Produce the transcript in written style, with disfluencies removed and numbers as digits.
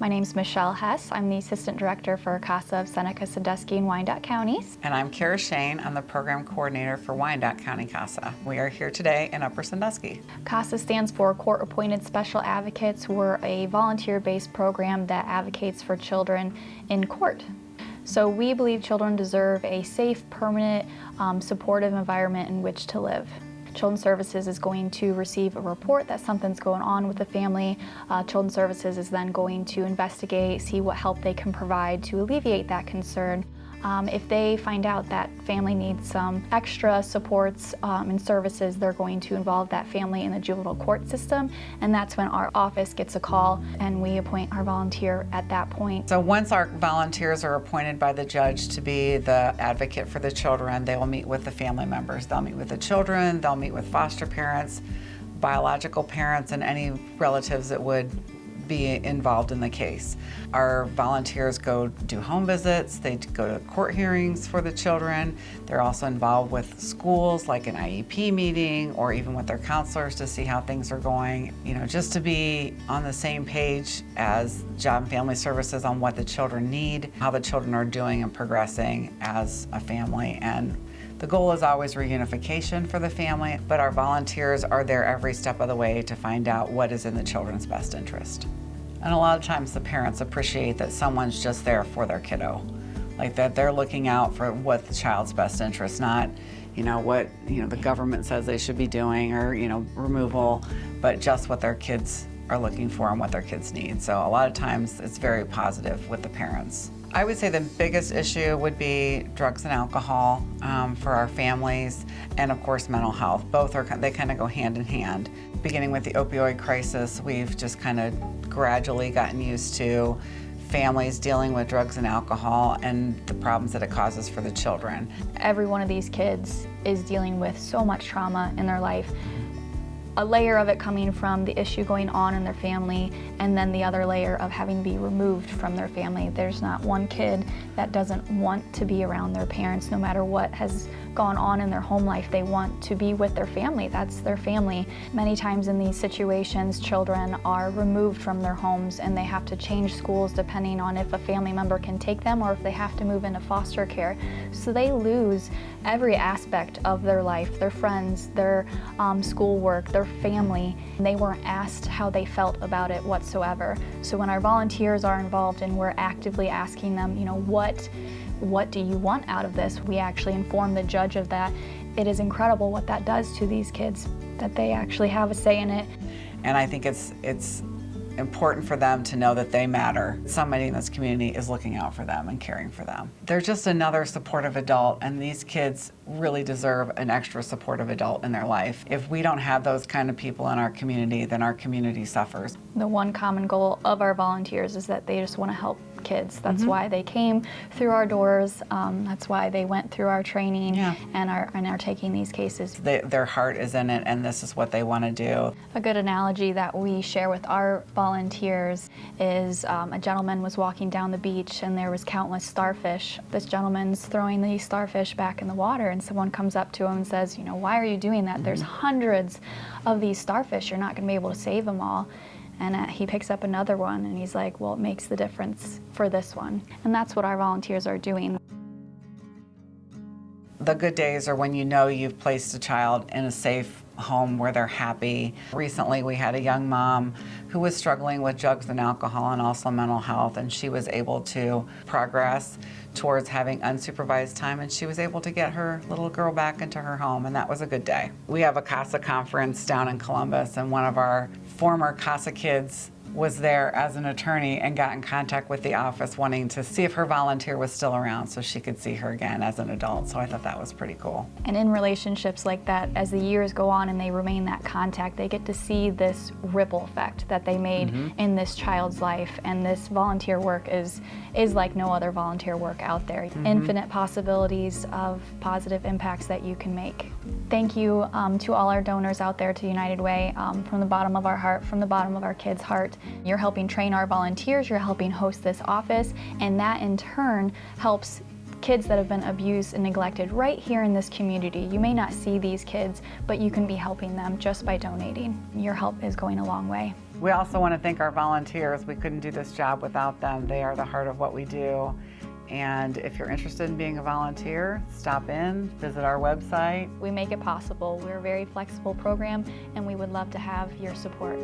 My name's Michelle Hess. I'm the Assistant Director for CASA of Seneca, Sandusky, and Wyandot counties. And I'm Kara Shane. I'm the Program Coordinator for Wyandot County CASA. We are here today in Upper Sandusky. CASA stands for Court-Appointed Special Advocates. We're a volunteer-based program that advocates for children in court. So we believe children deserve a safe, permanent, supportive environment in which to live. Children's Services is going to receive a report that something's going on with the family. Children's Services is then going to investigate, see what help they can provide to alleviate that concern. If they find out that family needs some extra supports and services, they're going to involve that family in the juvenile court system, and that's when our office gets a call and we appoint our volunteer at that point. So once our volunteers are appointed by the judge to be the advocate for the children, they will meet with the family members. They'll meet with the children, they'll meet with foster parents, biological parents, and any relatives that would be involved in the case. Our volunteers go do home visits, they go to court hearings for the children. They're also involved with schools like an IEP meeting or even with their counselors to see how things are going, just to be on the same page as Job and Family Services on what the children need, how the children are doing and progressing as a family. And the goal is always reunification for the family, but our volunteers are there every step of the way to find out what is in the children's best interest. And a lot of times the parents appreciate that someone's just there for their kiddo, like that they're looking out for what the child's best interest, not what the government says they should be doing or removal, but just what their kids are looking for and what their kids need. So a lot of times it's very positive with the parents. I would say the biggest issue would be drugs and alcohol for our families, and of course mental health. They kind of go hand in hand. Beginning with the opioid crisis, we've just kind of gradually gotten used to families dealing with drugs and alcohol and the problems that it causes for the children. Every one of these kids is dealing with so much trauma in their life. A layer of it coming from the issue going on in their family, and then the other layer of having to be removed from their family. There's not one kid that doesn't want to be around their parents, no matter what has gone on in their home life. They want to be with their family. That's their family. Many times in these situations, children are removed from their homes and they have to change schools depending on if a family member can take them or if they have to move into foster care. So they lose every aspect of their life, their friends, their schoolwork, their family. They weren't asked how they felt about it whatsoever. So when our volunteers are involved and we're actively asking them, what do you want out of this? We actually inform the judge of that. It is incredible what that does to these kids, that they actually have a say in it. And I think it's important for them to know that they matter. Somebody in this community is looking out for them and caring for them. They're just another supportive adult, and these kids really deserve an extra supportive adult in their life. If we don't have those kind of people in our community, then our community suffers. The one common goal of our volunteers is that they just want to help kids. That's why they came through our doors. That's why they went through our training and are taking these cases. Their heart is in it, and this is what they want to do. A good analogy that we share with our volunteers is a gentleman was walking down the beach and there was countless starfish. This gentleman's throwing these starfish back in the water, and someone comes up to him and says, why are you doing that? There's hundreds of these starfish. You're not going to be able to save them all. And he picks up another one and he's like, well, it makes the difference for this one. And that's what our volunteers are doing. The good days are when you've placed a child in a safe home where they're happy. Recently we had a young mom who was struggling with drugs and alcohol and also mental health, and she was able to progress towards having unsupervised time, and she was able to get her little girl back into her home, and that was a good day. We have a CASA conference down in Columbus, and one of our former CASA kids was there as an attorney and got in contact with the office wanting to see if her volunteer was still around so she could see her again as an adult. So I thought that was pretty cool. And in relationships like that, as the years go on and they remain that contact, they get to see this ripple effect that they made in this child's life. And this volunteer work is like no other volunteer work out there. Infinite possibilities of positive impacts that you can make. Thank you to all our donors out there to United Way, from the bottom of our heart, from the bottom of our kids' heart. You're helping train our volunteers, you're helping host this office, and that in turn helps kids that have been abused and neglected right here in this community. You may not see these kids, but you can be helping them just by donating. Your help is going a long way. We also want to thank our volunteers. We couldn't do this job without them. They are the heart of what we do. And if you're interested in being a volunteer, stop in, visit our website. We make it possible. We're a very flexible program, and we would love to have your support.